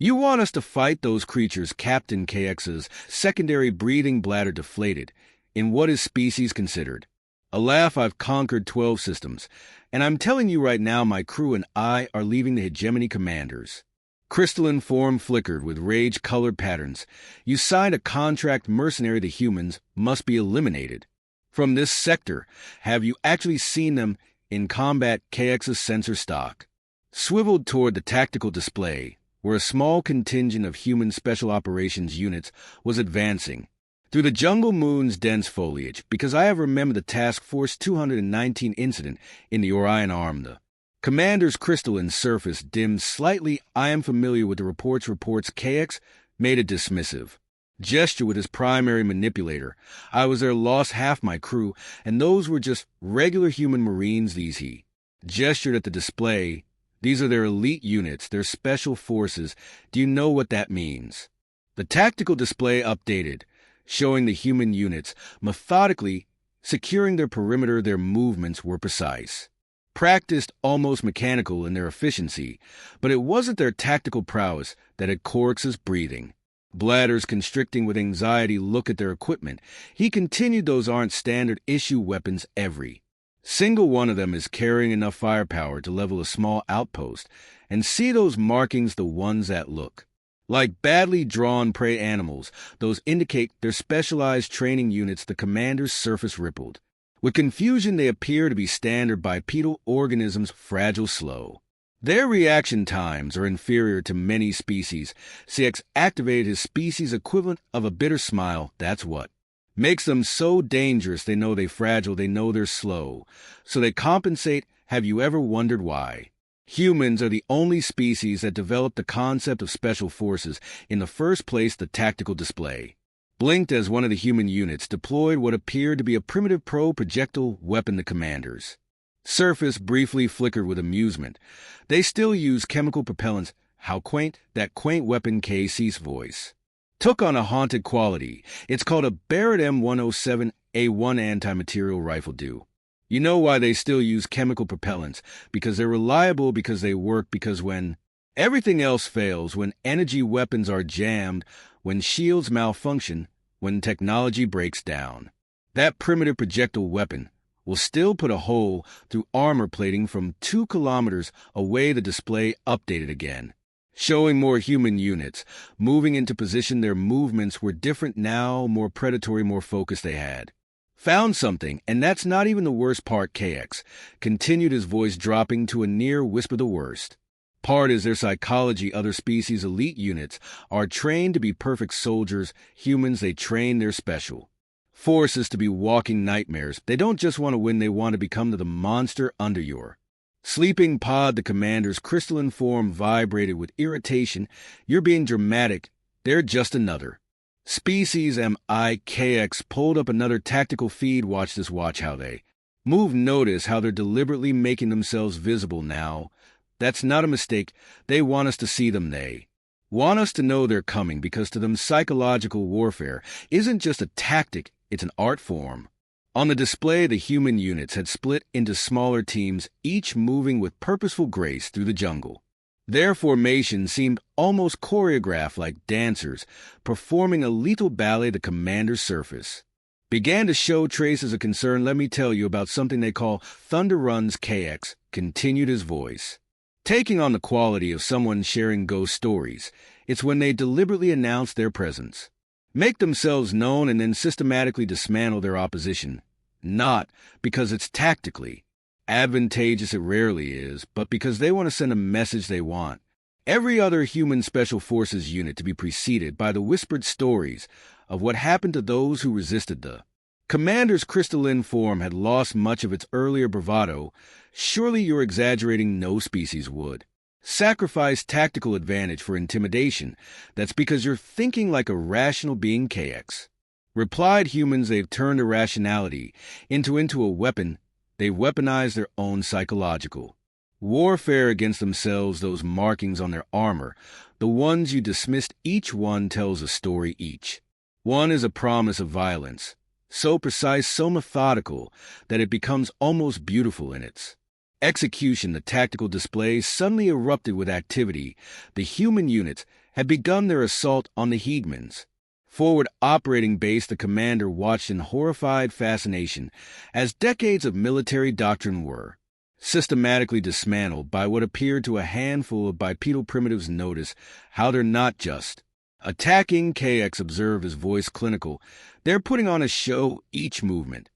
You want us to fight those creatures Captain KX's secondary breathing bladder deflated in what is species considered. A laugh. I've conquered 12 systems, and I'm telling you right now my crew and I are leaving the hegemony commanders. Crystalline form flickered with rage-colored patterns. You signed a contract. Mercenary. The humans must be eliminated. From this sector, have you actually seen them in combat? KX's sensor stock swiveled toward the tactical display, where a small contingent of human special operations units was advancing through the jungle moon's dense foliage, because I have remembered the Task Force 219 incident in the Orion Arm. The commander's crystalline surface dimmed slightly. I am familiar with the reports. KX made a dismissive gesture with his primary manipulator. I was there, lost half my crew, and those were just regular human marines. He gestured at the display. These are their elite units, their special forces. Do you know what that means? The tactical display updated, showing the human units methodically securing their perimeter. Their movements were precise, practiced, almost mechanical in their efficiency, but it wasn't their tactical prowess that had Kr'thax's breathing bladders constricting with anxiety. Look at their equipment. He continued. Those aren't standard issue weapons. Every single one of them is carrying enough firepower to level a small outpost. And see those markings, the ones that look like badly drawn prey animals. Those indicate their specialized training units. The commander's surface rippled with confusion. They appear to be standard bipedal organisms, fragile, slow. Their reaction times are inferior to many species. CX activated his species equivalent of a bitter smile. That's what makes them so dangerous. They know they're fragile, they know they're slow, so they compensate. Have you ever wondered why humans are the only species that developed the concept of special forces in the first place? The tactical display blinked as one of the human units deployed what appeared to be a primitive projectile weapon. The commander's surface briefly flickered with amusement. They still use chemical propellants. How quaint. That quaint weapon. KC's voice took on a haunted quality. It's called a Barrett M107A1 anti-material rifle. Do you know why they still use chemical propellants? Because they're reliable, because they work, because when everything else fails, when energy weapons are jammed, when shields malfunction, when technology breaks down, that primitive projectile weapon will still put a hole through armor plating from 2 kilometers away. The display updated again, showing more human units moving into position. Their movements were different now, more predatory, more focused. They had found something, and that's not even the worst part. KX continued, his voice dropping to a near whisper. The worst part is their psychology. Other species' elite units are trained to be perfect soldiers. Humans, they train their special forces to be walking nightmares. They don't just want to win, they want to become the monster under your sleeping pod. The commander's crystalline form vibrated with irritation. You're being dramatic. They're just another species. KX pulled up another tactical feed. Watch this. Watch how they move. Notice how they're deliberately making themselves visible now. That's not a mistake. They want us to see them. They want us to know they're coming, because to them psychological warfare isn't just a tactic, it's an art form. On the display, the human units had split into smaller teams, each moving with purposeful grace through the jungle. Their formation seemed almost choreographed, like dancers performing a lethal ballet. The commander's surface began to show traces of concern. Let me tell you about something they call thunder runs. KX continued, his voice taking on the quality of someone sharing ghost stories. It's when they deliberately announce their presence, make themselves known, and then systematically dismantle their opposition. Not because it's tactically advantageous, it rarely is, but because they want to send a message. They want every other human special forces unit to be preceded by the whispered stories of what happened to those who resisted. The commander's crystalline form had lost much of its earlier bravado. Surely you're exaggerating. No species would sacrifice tactical advantage for intimidation. That's because you're thinking like a rational being. KX replied. Humans, they've turned irrationality into a weapon. They've weaponized their own psychological warfare against themselves. Those markings on their armor, the ones you dismissed, each one tells a story. Each one is a promise of violence, so precise, so methodical, that it becomes almost beautiful in its Execution, the tactical display, suddenly erupted with activity. The human units had begun their assault on the Heedmans. Forward operating base, the commander watched in horrified fascination as decades of military doctrine were systematically dismantled by what appeared to a handful of bipedal primitives. Notice how they're not just attacking. KX observed, his voice clinical. They're putting on a show. Each movement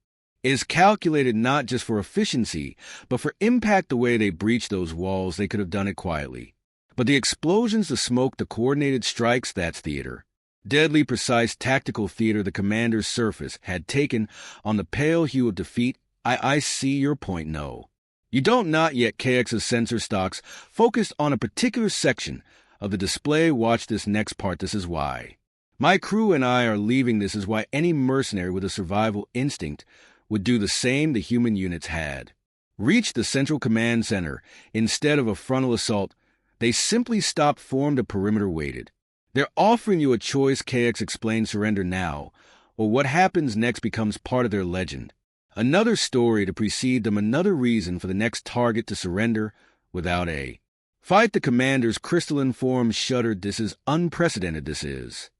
is calculated not just for efficiency, but for impact. The way they breached those walls, they could have done it quietly. But the explosions, the smoke, the coordinated strikes, that's theater. Deadly precise tactical theater the commander's surface had taken on the pale hue of defeat. I see your point. No, you don't. Not yet. KX's sensor stocks focused on a particular section of the display. Watch this next part. This is why my crew and I are leaving. This is why any mercenary with a survival instinct would do the same. The human units had reached the central command center. Instead of a frontal assault, they simply stopped, formed a perimeter, waited. They're offering you a choice, KX explained. Surrender now, or what happens next becomes part of their legend. Another story to precede them, another reason for the next target to surrender without a fight. The commander's crystalline form shuddered. This is unprecedented. This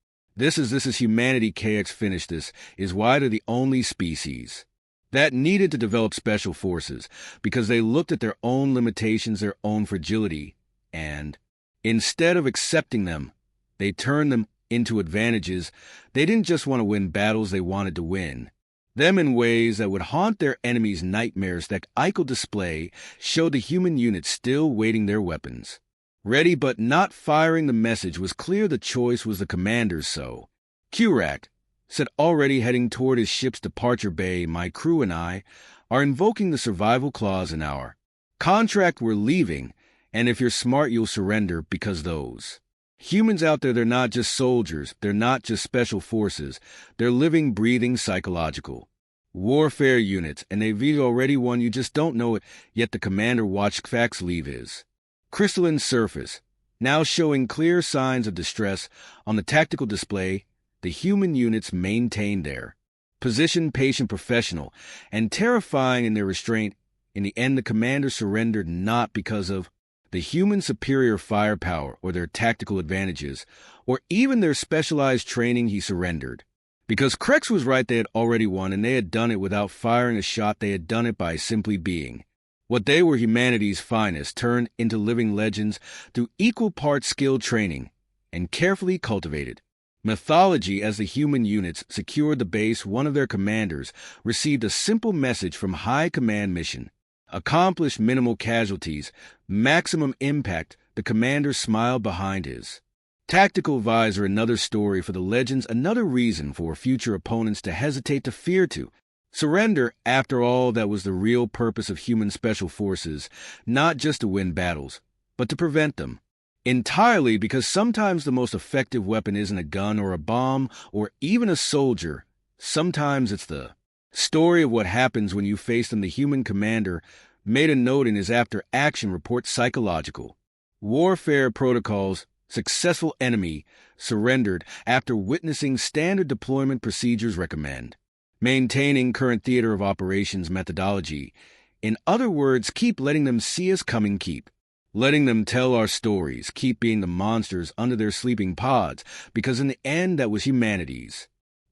is humanity. KX finished. This is why they're the only species that needed to develop special forces, because they looked at their own limitations, their own fragility, and instead of accepting them, they turned them into advantages. They didn't just want to win battles, they wanted to win them in ways that would haunt their enemies' nightmares. That iconic display showed the human units still waiting, their weapons ready but not firing. The message was clear. The choice was the commander's. So Kr'thax said, already heading toward his ship's departure bay. My crew and I are invoking the survival clause in our contract. We're leaving, and if you're smart, you'll surrender, because those humans out there, they're not just soldiers, they're not just special forces, they're living, breathing psychological warfare units, and they've already won. You just don't know it yet. The commander watched Kr'thax leave his crystalline surface, now showing clear signs of distress. On the tactical display, the human units maintained their position, patient, professional, and terrifying in their restraint. In the end, the commander surrendered not because of the human superior firepower or their tactical advantages, or even their specialized training. He surrendered because Kr'thax was right. They had already won, and they had done it without firing a shot. They had done it by simply being what they were, humanity's finest, turned into living legends through equal parts skill, training, and carefully cultivated mythology. As the human units secured the base, one of their commanders received a simple message from high command: mission accomplished, minimal casualties, maximum impact. The commander smiled behind his tactical visor. Another story for the legends, another reason for future opponents to hesitate, to fear, to surrender. After all, that was the real purpose of human special forces, not just to win battles, but to prevent them entirely, because sometimes the most effective weapon isn't a gun or a bomb or even a soldier. Sometimes it's the story of what happens when you face them. The human commander made a note in his after-action report: psychological warfare protocols. Successful enemy surrendered after witnessing standard deployment procedures. Recommend maintaining current theater of operations methodology. In other words, keep letting them see us coming, keep letting them tell our stories, keep being the monsters under their sleeping pods, because in the end, that was humanity's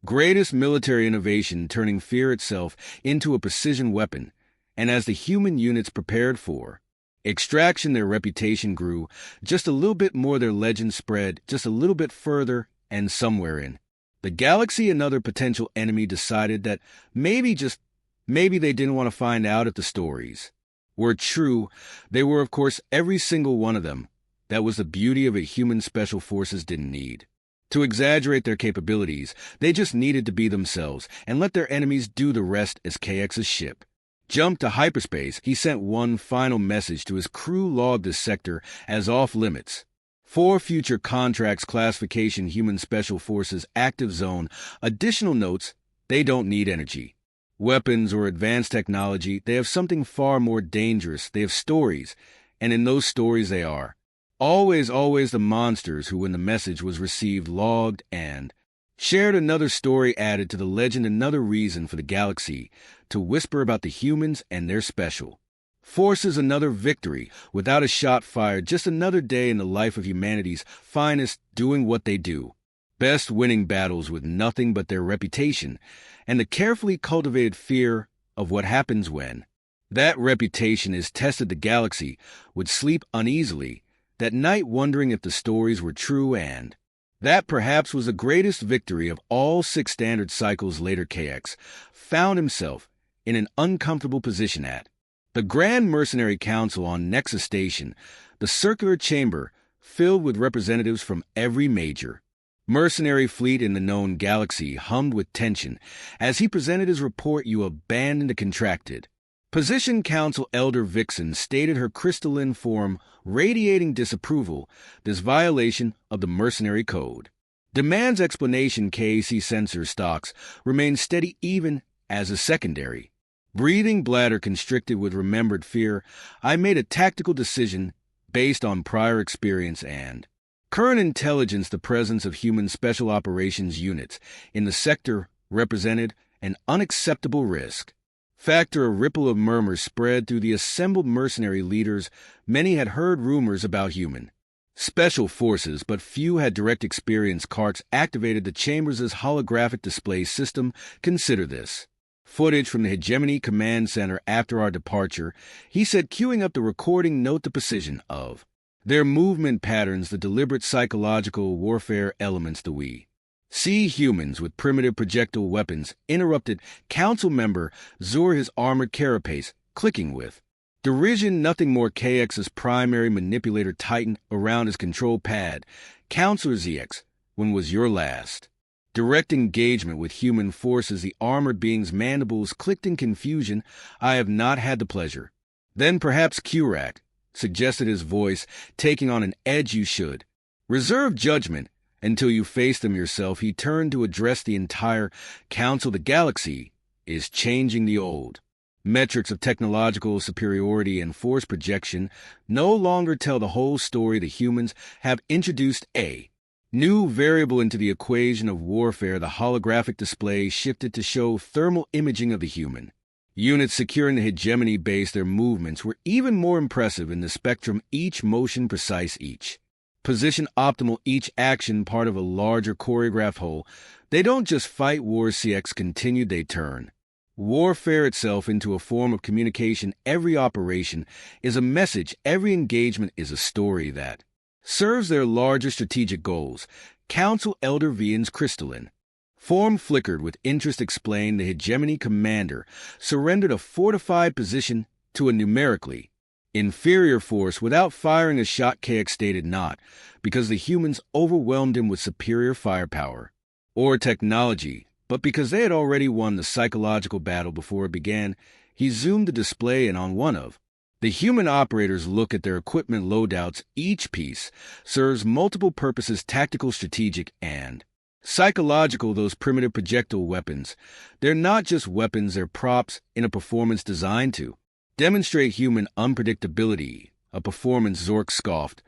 greatest military innovation, turning fear itself into a precision weapon. And as the human units prepared for extraction, their reputation grew just a little bit more, their legend spread just a little bit further, and somewhere in the galaxy, another potential enemy decided that maybe, just maybe, they didn't want to find out if the stories were true. They were, of course, every single one of them. That was the beauty of it. Human special forces didn't need to exaggerate their capabilities. They just needed to be themselves and let their enemies do the rest. As KX's ship jumped to hyperspace, he sent one final message to his crew: log this sector as off limits for future contracts. Classification: human special forces active zone. Additional notes: they don't need energy, weapons, or advanced technology. They have something far more dangerous. They have stories, and in those stories they are always the monsters who, when the message was received, logged and shared. Another story added to the legend, another reason for the galaxy to whisper about the humans and their special Forces another victory, without a shot fired, just another day in the life of humanity's finest doing what they do. Best winning battles with nothing but their reputation, and the carefully cultivated fear of what happens when that reputation is tested. The galaxy would sleep uneasily that night, wondering if the stories were true, and that perhaps was the greatest victory of all 6 standard cycles. Later, KX found himself in an uncomfortable position at the Grand Mercenary Council on Nexus Station, the circular chamber filled with representatives from every major mercenary fleet in the known galaxy hummed with tension as he presented his report. You abandoned a contracted position. Council Elder Vixen stated, her crystalline form radiating disapproval. This violation of the mercenary code demands explanation. KAC sensor stocks remain steady even as a secondary breathing bladder constricted with remembered fear. I made a tactical decision based on prior experience and current intelligence. The presence of human special operations units in the sector represented an unacceptable risk factor. A ripple of murmurs spread through the assembled mercenary leaders. Many had heard rumors about human special forces, but few had direct experience. Kr'thax activated the chambers' holographic display system. Consider this footage from the Hegemony Command Center after our departure, he said, queuing up the recording. Note the precision of their movement patterns, the deliberate psychological warfare elements. The we see humans with primitive projectile weapons, interrupted council member Zur, his armored carapace clicking with derision. Nothing more. KX's primary manipulator tightened around his control pad. Counselor ZX, when was your last direct engagement with human forces? The armored being's mandibles clicked in confusion. I have not had the pleasure. Then perhaps Kr'thax suggested, his voice taking on an edge. You should reserve judgment until you face them yourself. He turned to address the entire council. The galaxy is changing. The old metrics of technological superiority and force projection no longer tell the whole story. The humans have introduced a new variable into the equation of warfare. The holographic display shifted to show thermal imaging of the human units securing the hegemony base. Their movements were even more impressive in the spectrum, each motion precise, each position optimal, each action part of a larger choreographed whole. They don't just fight wars, CX continued, they turn warfare itself into a form of communication. Every operation is a message, every engagement is a story that serves their larger strategic goals. Council Elder Vien's crystalline form flickered with interest, explained, the hegemony commander surrendered a fortified position to a numerically inferior force without firing a shot. KX stated, not because the humans overwhelmed him with superior firepower or technology, but because they had already won the psychological battle before it began. He zoomed the display in on one of the human operators. Look at their equipment loadouts. Each piece serves multiple purposes: tactical, strategic, and psychological. Those primitive projectile weapons, they're not just weapons, they're props in a performance designed to demonstrate human unpredictability. A performance, Zork scoffed.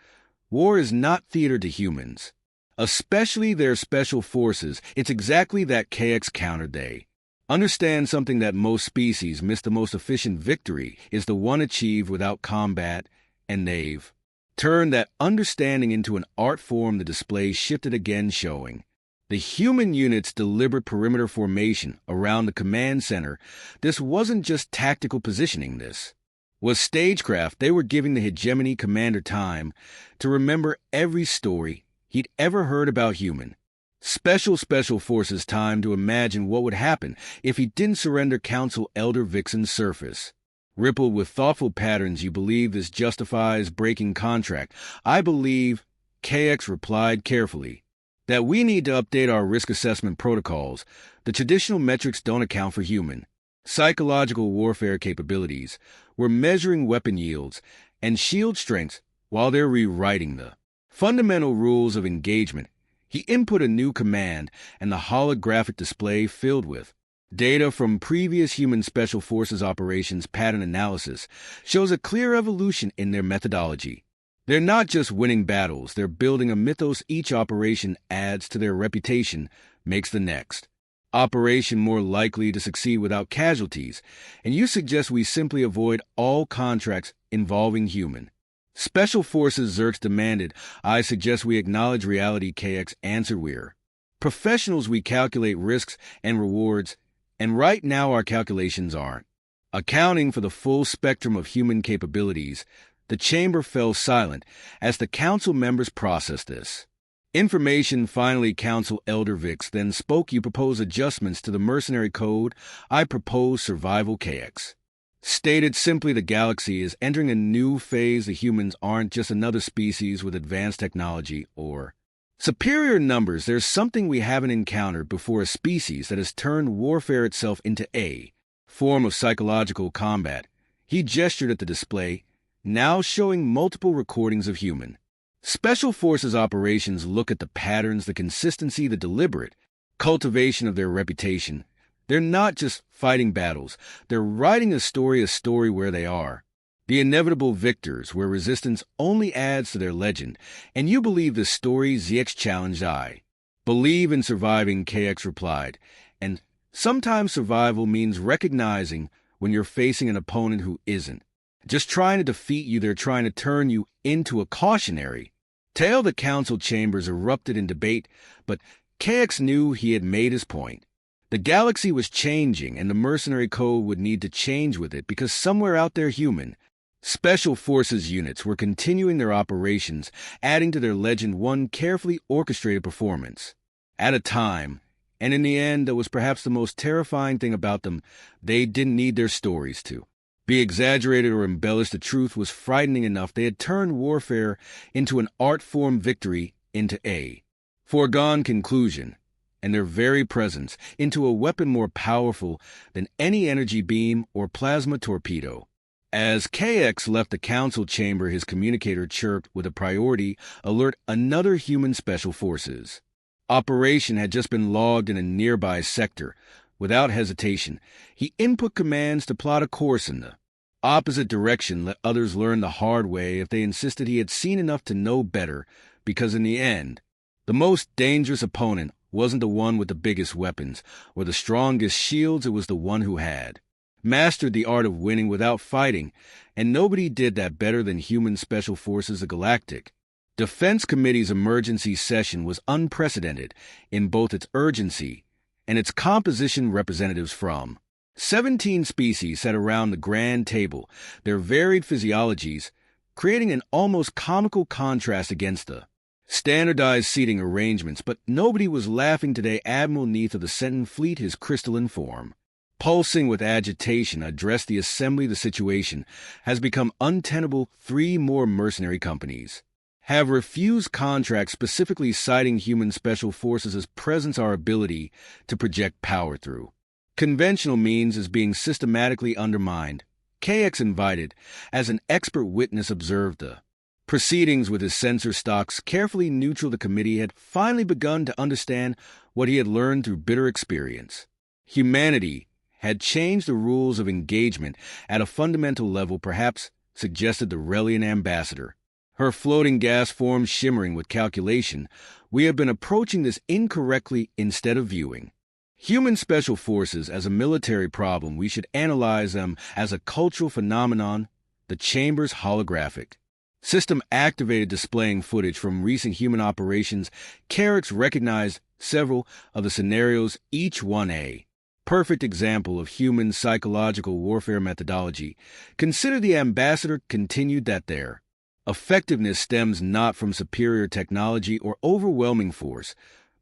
War is not theater to humans, especially their special forces. It's exactly that, KX countered. They understand something that most species miss. The most efficient victory is the one achieved without combat, and they've turned that understanding into an art form. The display shifted again, showing the human unit's deliberate perimeter formation around the command center. This wasn't just tactical positioning, this was stagecraft. They were giving the hegemony commander time to remember every story he'd ever heard about human special forces, time to imagine what would happen if he didn't surrender. Council Elder Vixen's surface rippled with thoughtful patterns. You believe this justifies breaking contract? I believe, KX replied carefully, that we need to update our risk assessment protocols. The traditional metrics don't account for human psychological warfare capabilities. We're measuring weapon yields and shield strengths while they're rewriting the fundamental rules of engagement. He input a new command, and the holographic display filled with data from previous human special forces operations. Pattern analysis shows a clear evolution in their methodology. They're not just winning battles, they're building a mythos. Each operation adds to their reputation, makes the next Operation more likely to succeed without casualties, and you suggest we simply avoid all contracts involving human. Special Forces Zerx demanded. I suggest we acknowledge reality. KX answered. We're professionals. We calculate risks and rewards, and right now our calculations aren't accounting for the full spectrum of human capabilities. The chamber fell silent as the council members processed this information. Finally, Council Elder Vix then spoke. You propose adjustments to the mercenary code. I propose survival. KX stated simply, the galaxy is entering a new phase. The humans aren't just another species with advanced technology or superior numbers. There's something we haven't encountered before, a species that has turned warfare itself into a form of psychological combat. He gestured at the display, now showing multiple recordings of human Special Forces operations. Look at the patterns, the consistency, the deliberate cultivation of their reputation. They're not just fighting battles. They're writing a story where they are the inevitable victors, where resistance only adds to their legend. And you believe this story? ZX challenged. I believe in surviving, KX replied. And sometimes survival means recognizing when you're facing an opponent who isn't just trying to defeat you. They're trying to turn you into a cautionary tale. The council chambers erupted in debate, but KX knew he had made his point. The galaxy was changing, and the mercenary code would need to change with it, because somewhere out there human Special Forces units were continuing their operations, adding to their legend one carefully orchestrated performance at a time. And in the end, that was perhaps the most terrifying thing about them. They didn't need their stories to be exaggerated or embellished. The truth was frightening enough. They had turned warfare into an art form, victory into a foregone conclusion, and their very presence into a weapon more powerful than any energy beam or plasma torpedo. As KX left the council chamber, his communicator chirped with a priority alert. Another human Special Forces operation had just been logged in a nearby sector. Without hesitation, he input commands to plot a course in the opposite direction. Let others learn the hard way. If they insisted, he had seen enough to know better, because in the end, the most dangerous opponent wasn't the one with the biggest weapons or the strongest shields. It was the one who had mastered the art of winning without fighting, and nobody did that better than human Special Forces. The Galactic Defense Committee's emergency session was unprecedented in both its urgency and its composition. Representatives from 17 species sat around the grand table, their varied physiologies creating an almost comical contrast against the standardized seating arrangements. But nobody was laughing today. Admiral Neath of the Sentinel Fleet, his crystalline form pulsing with agitation, addressed the assembly. The situation has become untenable. 3 more mercenary companies have refused contracts, specifically citing human Special Forces' presence. Our ability to project power through conventional means is being systematically undermined. KX, invited as an expert witness, observed the proceedings with his sensor stocks carefully neutral. The committee had finally begun to understand what he had learned through bitter experience. Humanity had changed the rules of engagement at a fundamental level, perhaps, suggested the Relian ambassador, her floating gas form shimmering with calculation. We have been approaching this incorrectly. Instead of viewing human Special Forces as a military problem, we should analyze them as a cultural phenomenon. The chamber's holographic system activated, displaying footage from recent human operations. KX recognized several of the scenarios, each one a perfect example of human psychological warfare methodology. Consider, the ambassador continued, that their effectiveness stems not from superior technology or overwhelming force,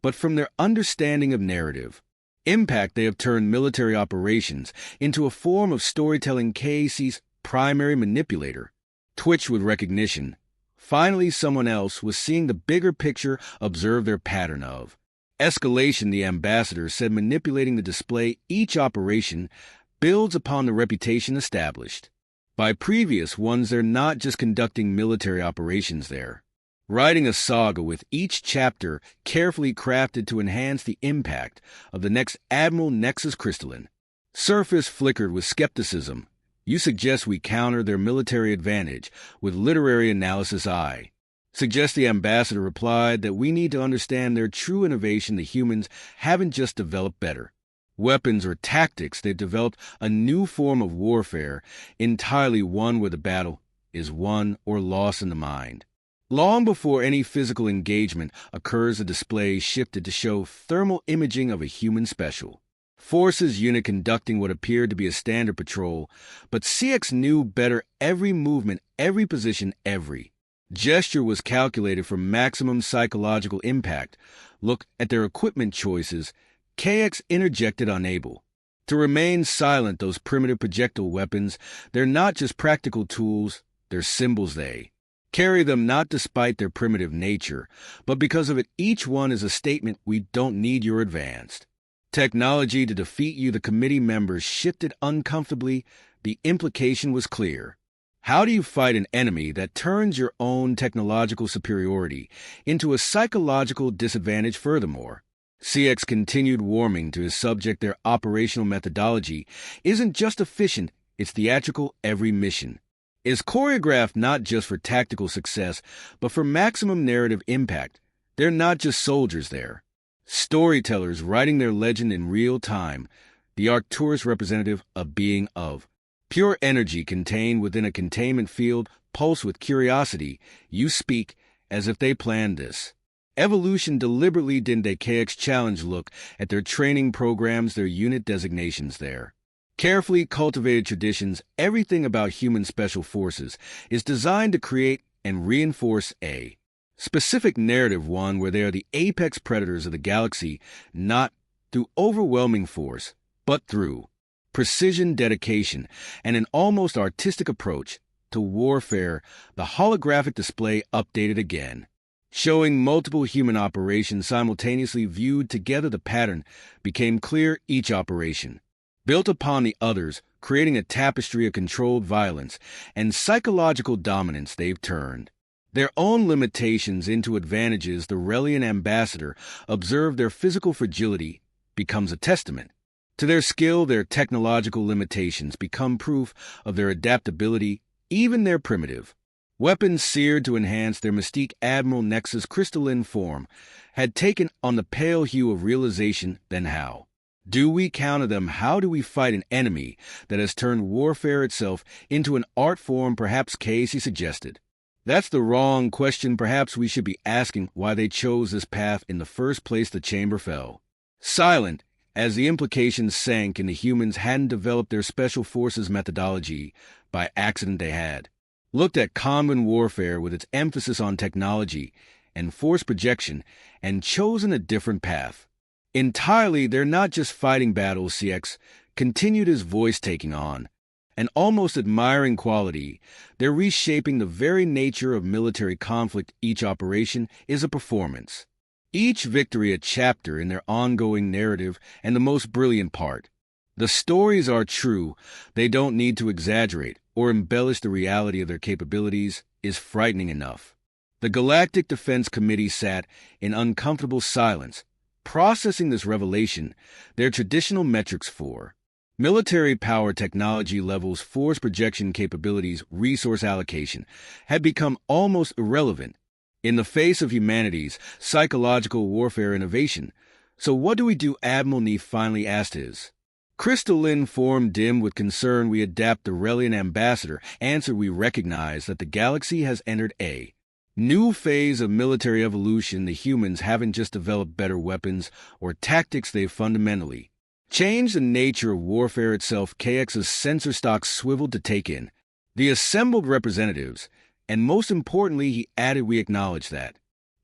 but from their understanding of narrative impact. They have turned military operations into a form of storytelling. KC's primary manipulator twitched with recognition. Finally, someone else was seeing the bigger picture. Observe their pattern of escalation, the ambassador said, manipulating the display. Each operation builds upon the reputation established by previous ones. They're not just conducting military operations, they're writing a saga, with each chapter carefully crafted to enhance the impact of the next Admiral. Nexus crystalline surface flickered with skepticism. You suggest we counter their military advantage with literary analysis. I suggest, the ambassador replied, that we need to understand their true innovation. The humans haven't just developed better weapons, or tactics. They've developed a new form of warfare, entirely one where the battle is won or lost in the mind. Long before any physical engagement occurs, a display shifted to show thermal imaging of a human special forces unit conducting what appeared to be a standard patrol, but CX knew better. Every movement, every position, every gesture was calculated for maximum psychological impact. Look at their equipment choices. KX interjected, unable to remain silent. Those primitive projectile weapons, they're not just practical tools, they're symbols. They carry them not despite their primitive nature, but because of it. Each one is a statement: we don't need your advanced technology to defeat you. The committee members shifted uncomfortably. The implication was clear. How do you fight an enemy that turns your own technological superiority into a psychological disadvantage? Furthermore, CX continued warming to his subject. Their operational methodology isn't just efficient, it's theatrical. Every mission is choreographed not just for tactical success, but for maximum narrative impact. They're not just soldiers, they're storytellers writing their legend in real time. The Arcturus representative, a being of pure energy contained within a containment field, pulse with curiosity. You speak as if they planned this evolution deliberately, didn't they? KX challenge. Look at their training programs, their unit designations, their carefully cultivated traditions. Everything about human special forces is designed to create and reinforce a specific narrative, one where they are the apex predators of the galaxy, not through overwhelming force, but through precision, dedication, and an almost artistic approach to warfare. The holographic display updated again, showing multiple human operations simultaneously viewed together. The pattern became clear: each operation built upon the others, creating a tapestry of controlled violence and psychological dominance. They've turned their own limitations into advantages. The Relian ambassador observed their physical fragility becomes a testament to their skill. Their technological limitations become proof of their adaptability. Even their primitive weapons seared to enhance their mystique. Admiral Nexus' crystalline form had taken on the pale hue of realization. Then how do we counter them? How do we fight an enemy that has turned warfare itself into an art form? Perhaps, Casey suggested, that's the wrong question. Perhaps we should be asking why they chose this path in the first place. The chamber fell silent as the implications sank in. The humans hadn't developed their special forces methodology by accident. They had looked at common warfare with its emphasis on technology and force projection and chosen a different path entirely. They're not just fighting battles, CX continued, his voice taking on an almost admiring quality. They're reshaping the very nature of military conflict. Each operation is a performance, each victory a chapter in their ongoing narrative. And the most brilliant part, the stories are true. They don't need to exaggerate or embellish the reality of their capabilities is frightening enough. The Galactic Defense Committee sat in uncomfortable silence, processing this revelation. Their traditional metrics for military power, technology levels, force projection capabilities, resource allocation had become almost irrelevant in the face of humanity's psychological warfare innovation. So what do we do? Admiral Neef finally asked, his crystalline form dim with concern. We adapt. The Relian ambassador answered, we recognize that the galaxy has entered a new phase of military evolution. The humans haven't just developed better weapons or tactics, they've fundamentally changed the nature of warfare itself. KX's sensor stock swiveled to take in the assembled representatives, and most importantly, he added, we acknowledge that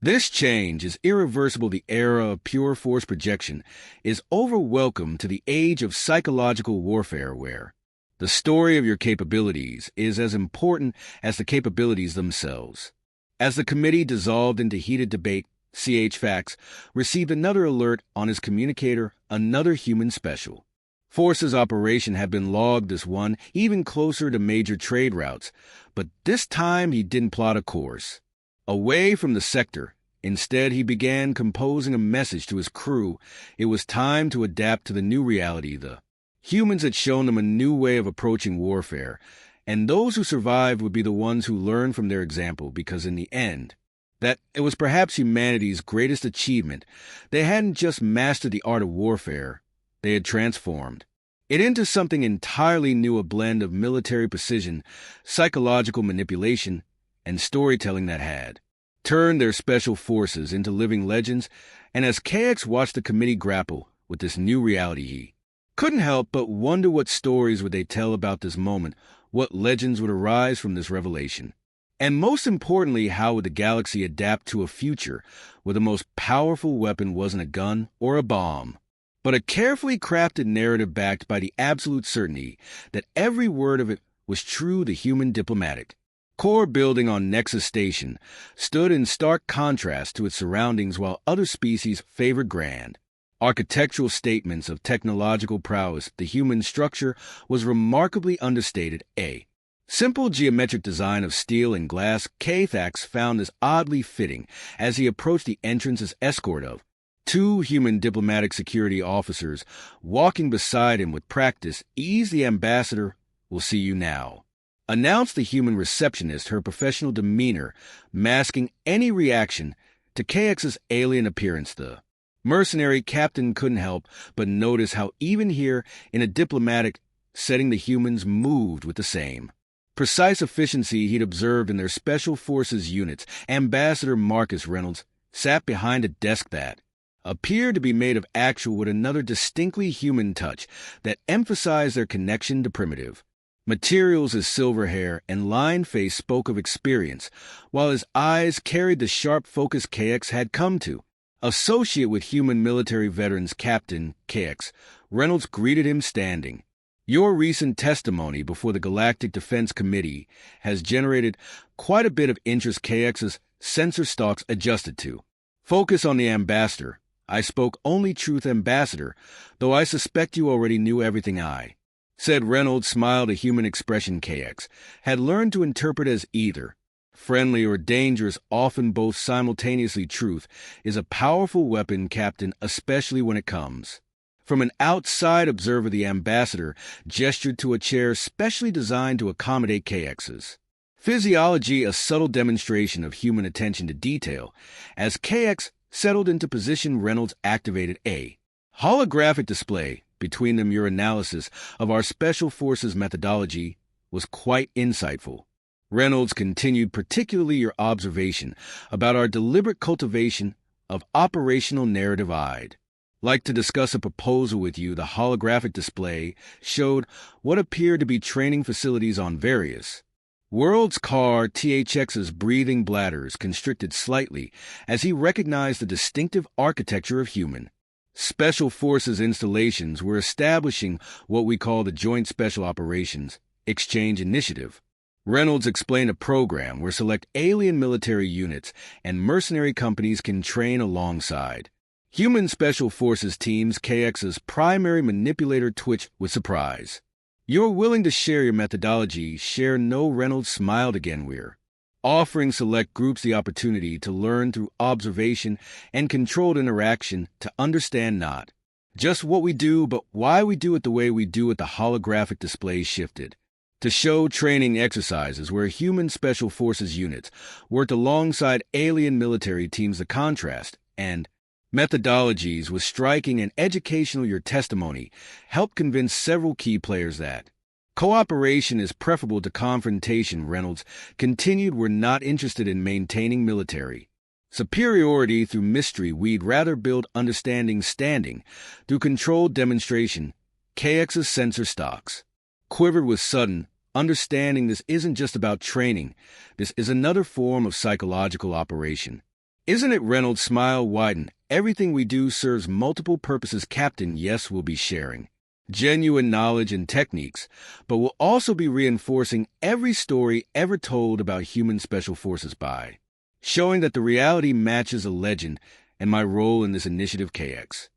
this change is irreversible. The era of pure force projection is over. Welcome to the age of psychological warfare, where the story of your capabilities is as important as the capabilities themselves. As the committee dissolved into heated debate, HFY received another alert on his communicator. Another human special forces operation had been logged, this one even closer to major trade routes. But this time he didn't plot a course away from the sector. Instead, he began composing a message to his crew. It was time to adapt to the new reality. The humans had shown them a new way of approaching warfare, and those who survived would be the ones who learned from their example, because in the end, that it was perhaps humanity's greatest achievement. They hadn't just mastered the art of warfare, they had transformed it into something entirely new, a blend of military precision, psychological manipulation, and storytelling that had turned their special forces into living legends. And as KX watched the committee grapple with this new reality, he couldn't help but wonder what stories would they tell about this moment, what legends would arise from this revelation. And most importantly, how would the galaxy adapt to a future where the most powerful weapon wasn't a gun or a bomb, but a carefully crafted narrative backed by the absolute certainty that every word of it was true? The human diplomatic core building on Nexus Station stood in stark contrast to its surroundings, while other species favored grand architectural statements of technological prowess. The human structure was remarkably understated. A simple geometric design of steel and glass, Kr'thax found this oddly fitting as he approached the entrance as escort of two human diplomatic security officers walking beside him with practice ease. The ambassador will see you now, announced the human receptionist, her professional demeanor masking any reaction to KX's alien appearance. The mercenary captain couldn't help but notice how even here in a diplomatic setting the humans moved with the same precise efficiency he'd observed in their special forces units. Ambassador Marcus Reynolds sat behind a desk that appeared to be made of actual with another distinctly human touch that emphasized their connection to primitive materials. His silver hair and lined face spoke of experience, while his eyes carried the sharp focus KX had come to associate with human military veterans. Captain KX Reynolds greeted him, standing. Your recent testimony before the Galactic Defense Committee has generated quite a bit of interest. KX's sensor stalks adjusted to focus on the ambassador. I spoke only truth, ambassador, though I suspect you already knew everything I said. Reynolds smiled, a human expression KX had learned to interpret as either friendly or dangerous, often both simultaneously. Truth is a powerful weapon, Captain, especially when it comes from an outside observer. The ambassador gestured to a chair specially designed to accommodate KX's physiology, a subtle demonstration of human attention to detail. As KX settled into position, Reynolds activated a holographic display between them. Your analysis of our special forces methodology was quite insightful, Reynolds continued, particularly your observation about our deliberate cultivation of operational narrative. I'd like to discuss a proposal with you. The holographic display showed what appeared to be training facilities on various worlds. THX's breathing bladders constricted slightly as he recognized the distinctive architecture of human Special Forces installations. Were establishing what we call the Joint Special Operations Exchange Initiative. Reynolds explained a program where select alien military units and mercenary companies can train alongside human Special Forces teams. KX's primary manipulator twitched with surprise. You're willing to share your methodology? Share? No, Reynolds smiled again. We're offering select groups the opportunity to learn through observation and controlled interaction, to understand not just what we do, but why we do it the way we do it. The holographic display shifted to show training exercises where human Special Forces units worked alongside alien military teams. The contrast and methodologies was striking and educational. Your testimony helped convince several key players that cooperation is preferable to confrontation. Reynolds continued, we're not interested in maintaining military superiority through mystery. We'd rather build understanding standing through controlled demonstration. KX's sensor stocks quivered with sudden understanding. This isn't just about training. This is another form of psychological operation. Isn't it? Reynolds' smile widened. Everything we do serves multiple purposes, Captain. Yes, we'll be sharing genuine knowledge and techniques, but we'll also be reinforcing every story ever told about human Special Forces by showing that the reality matches a legend. And my role in this initiative, KX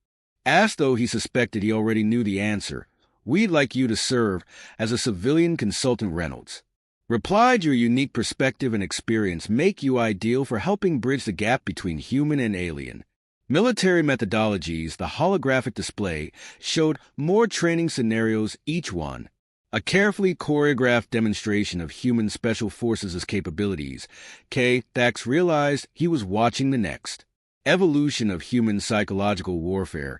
asked, though he suspected he already knew the answer. We'd like you to serve as a civilian consultant. Reynolds replied, your unique perspective and experience make you ideal for helping bridge the gap between human and alien military methodologies. The holographic display showed more training scenarios, each one a carefully choreographed demonstration of human Special Forces' capabilities. Kr'thax realized he was watching the next evolution of human psychological warfare.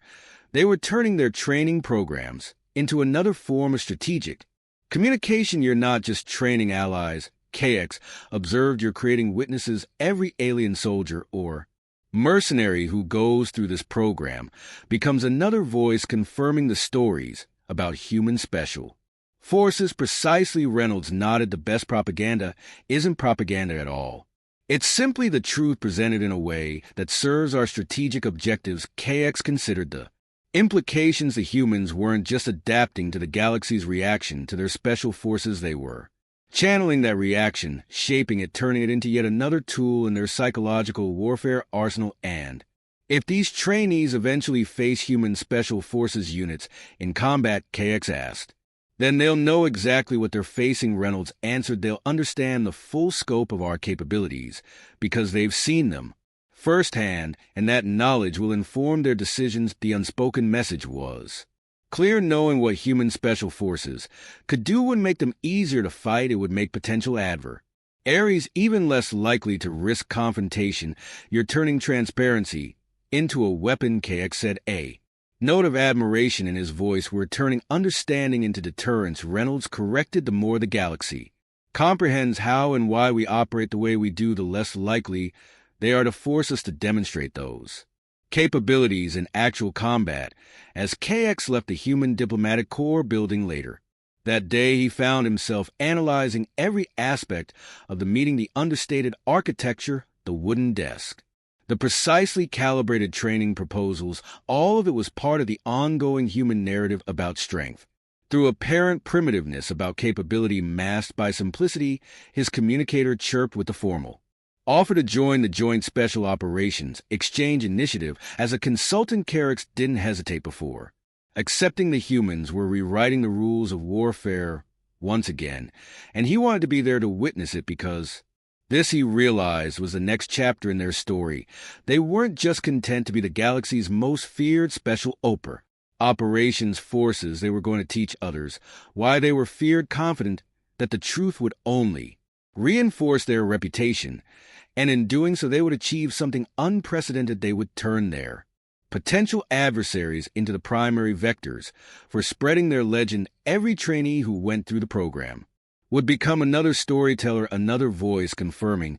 They were turning their training programs into another form of strategic communication. You're not just training allies. KX observed you're creating witnesses. Every alien soldier or mercenary who goes through this program becomes another voice confirming the stories about human special forces. Precisely, Reynolds nodded. The best propaganda isn't propaganda at all. It's simply the truth presented in a way that serves our strategic objectives. KX considered the implications. The humans weren't just adapting to the galaxy's reaction to their special forces, they were channeling that reaction, shaping it, turning it into yet another tool in their psychological warfare arsenal. And if these trainees eventually face human special forces units in combat, KX asked, then they'll know exactly what they're facing. Reynolds answered, they'll understand the full scope of our capabilities because they've seen them firsthand, and that knowledge will inform their decisions. The unspoken message was clear. Knowing what human special forces could do would make them easier to fight. It would make potential adversaries even less likely to risk confrontation. You're turning transparency into a weapon, KX said, a note of admiration in his voice. We're turning understanding into deterrence, Reynolds corrected. The more the galaxy comprehends how and why we operate the way we do, the less likely they are to force us to demonstrate those capabilities in actual combat. As KX left the Human Diplomatic Corps building later that day, he found himself analyzing every aspect of the meeting: the understated architecture, the wooden desk, the precisely calibrated training proposals. All of it was part of the ongoing human narrative about strength through apparent primitiveness, about capability masked by simplicity. His communicator chirped with the formal offer to join the Joint Special Operations Exchange Initiative. As a consultant, KX didn't hesitate before accepting the humans were rewriting the rules of warfare once again, and he wanted to be there to witness it, because this, he realized, was the next chapter in their story. They weren't just content to be the galaxy's most feared special operations forces. They were going to teach others why they were feared, confident that the truth would only reinforce their reputation, and in doing so they would achieve something unprecedented. They would turn their potential adversaries into the primary vectors for spreading their legend. Every trainee who went through the program would become another storyteller, another voice confirming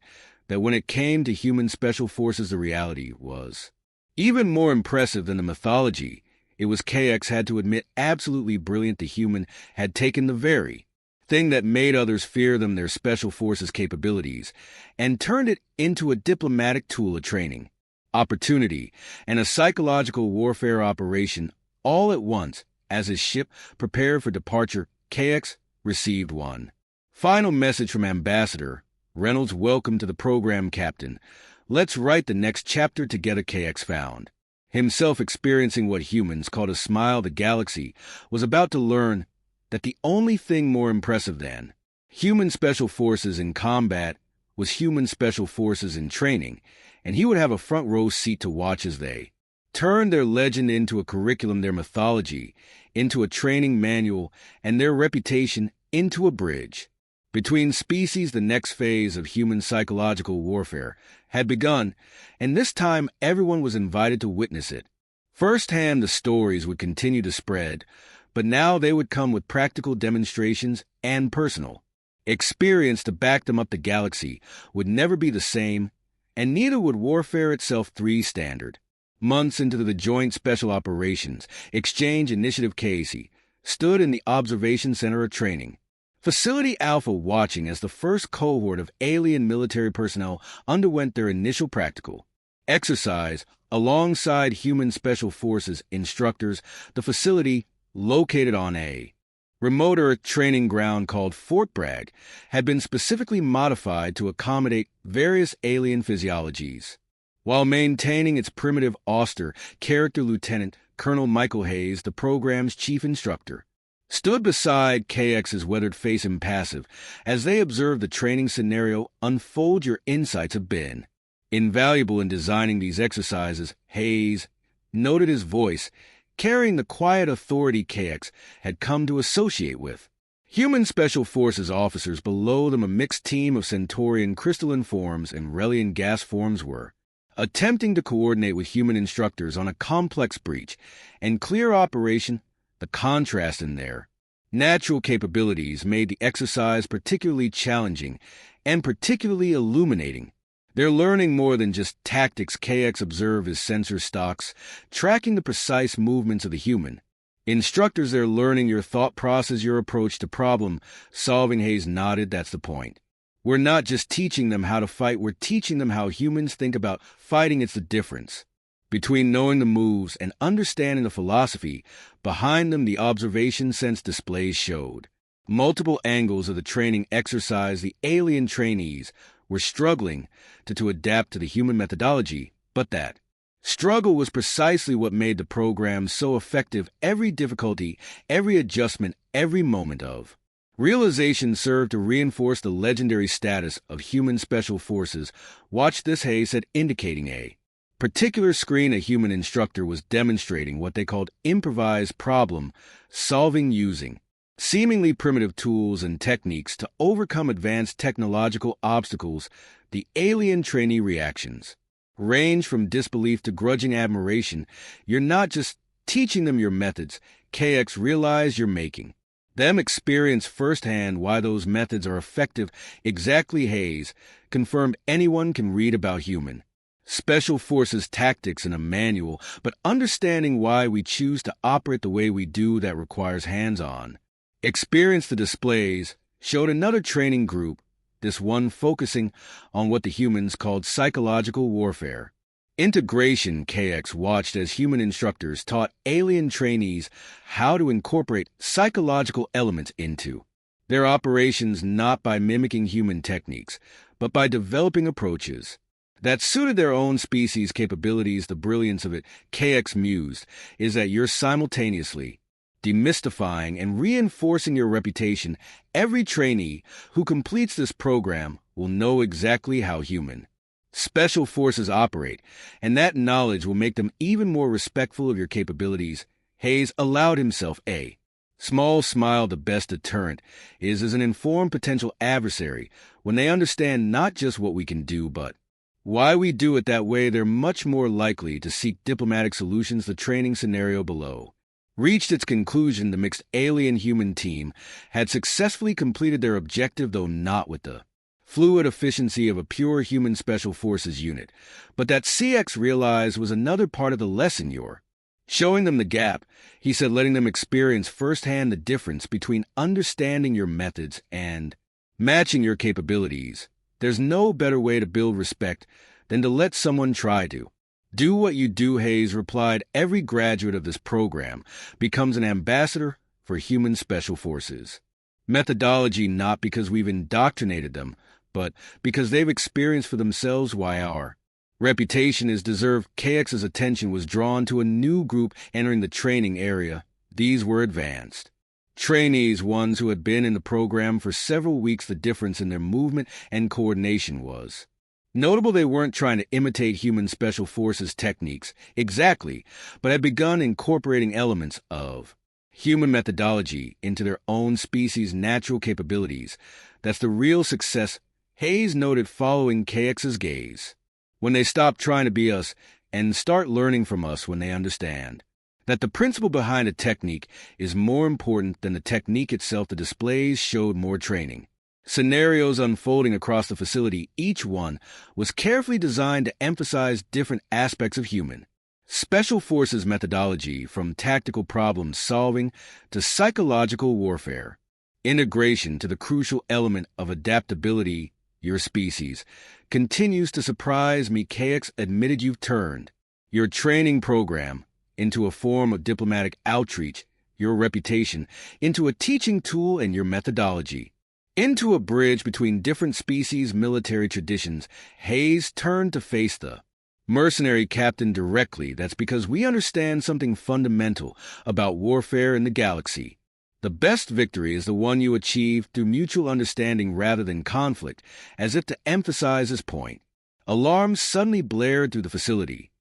that when it came to human special forces, the reality was even more impressive than the mythology. It was, KX had to admit, absolutely brilliant. The human had taken the very thing that made others fear them, their special forces capabilities, and turned it into a diplomatic tool, a training opportunity, and a psychological warfare operation, all at once. As his ship prepared for departure, KX received one final message from Ambassador Reynolds. Welcome to the program, Captain. Let's write the next chapter together. KX found himself experiencing what humans called a smile. The galaxy was about to learn that the only thing more impressive than human special forces in combat was human special forces in training, and he would have a front row seat to watch as they turned their legend into a curriculum, their mythology into a training manual, and their reputation into a bridge between species. The next phase of human psychological warfare had begun, and this time everyone was invited to witness it firsthand. The stories would continue to spread, but now they would come with practical demonstrations and personal experience to back them up. The galaxy would never be the same, and neither would warfare itself. 3 standard months into the Joint Special Operations Exchange Initiative, Casey stood in the Observation Center of Training Facility Alpha, watching as the first cohort of alien military personnel underwent their initial practical exercise alongside human special forces instructors. The facility, located on a remote Earth training ground called Fort Bragg, had been specifically modified to accommodate various alien physiologies, while maintaining its primitive austere character. Lieutenant Colonel Michael Hayes, the program's chief instructor, stood beside KX's weathered face, impassive, as they observed the training scenario unfold. Your insights have been invaluable in designing these exercises, Hayes noted, his voice carrying the quiet authority KX had come to associate with human special forces officers. Below them, a mixed team of Centaurian crystalline forms and Relian gas forms were attempting to coordinate with human instructors on a complex breach, and clear operation, the contrast in their natural capabilities made the exercise particularly challenging and particularly illuminating. They're learning more than just tactics. KX observe as sensor stocks, tracking the precise movements of the human. Instructors, they're learning your thought process, your approach to problem solving. Hayes nodded. That's the point. We're not just teaching them how to fight, we're teaching them how humans think about fighting. It's the difference between knowing the moves and understanding the philosophy behind them. The observation sense displays showed multiple angles of the training exercise. The alien trainees were struggling to adapt to the human methodology, but that struggle was precisely what made the program so effective. Every difficulty, every adjustment, every moment of realization served to reinforce the legendary status of human special forces. Watch this, Hayes said, indicating a particular screen. A human instructor was demonstrating what they called improvised problem solving using seemingly primitive tools and techniques to overcome advanced technological obstacles. The alien trainee reactions range from disbelief to grudging admiration. You're not just teaching them your methods, KX realize you're making them experience firsthand why those methods are effective. Exactly, Hayes confirmed. Anyone can read about human special forces tactics in a manual, but understanding why we choose to operate the way we do, that requires hands-on experience. The displays showed another training group, this one focusing on what the humans called psychological warfare. Integration. KX watched as human instructors taught alien trainees how to incorporate psychological elements into their operations, not by mimicking human techniques, but by developing approaches that suited their own species' capabilities. The brilliance of it, KX mused, is that you're simultaneously demystifying and reinforcing your reputation. Every trainee who completes this program will know exactly how human special forces operate, and that knowledge will make them even more respectful of your capabilities. Hayes allowed himself a small smile. The best deterrent is as an informed potential adversary. When they understand not just what we can do, but why we do it that way, they're much more likely to seek diplomatic solutions. The training scenario below reached its conclusion. The mixed alien-human team had successfully completed their objective, though not with the fluid efficiency of a pure human special forces unit. But that CX realized was another part of the lesson. You're showing them the gap, he said, letting them experience firsthand the difference between understanding your methods and matching your capabilities. There's no better way to build respect than to let someone try to do what you do, Hayes replied. Every graduate of this program becomes an ambassador for human special forces methodology, not because we've indoctrinated them, but because they've experienced for themselves why our reputation is deserved. KX's attention was drawn to a new group entering the training area. These were advanced trainees, ones who had been in the program for several weeks. The difference in their movement and coordination was notable. They weren't trying to imitate human special forces techniques exactly, but had begun incorporating elements of human methodology into their own species' natural capabilities. That's the real success, Hayes noted, following KX's gaze. When they stop trying to be us and start learning from us, when they understand that the principle behind a technique is more important than the technique itself. The displays showed more training scenarios unfolding across the facility. Each one was carefully designed to emphasize different aspects of human special forces methodology, from tactical problem solving to psychological warfare. Integration to the crucial element of adaptability. Your species continues to surprise me, KX admitted. You've turned your training program into a form of diplomatic outreach, your reputation into a teaching tool, and your methodology into a bridge between different species' military traditions. Hayes turned to face the mercenary captain directly. That's because we understand something fundamental about warfare in the galaxy. The best victory is the one you achieve through mutual understanding rather than conflict. As if to emphasize his point, alarms suddenly blared through the facility.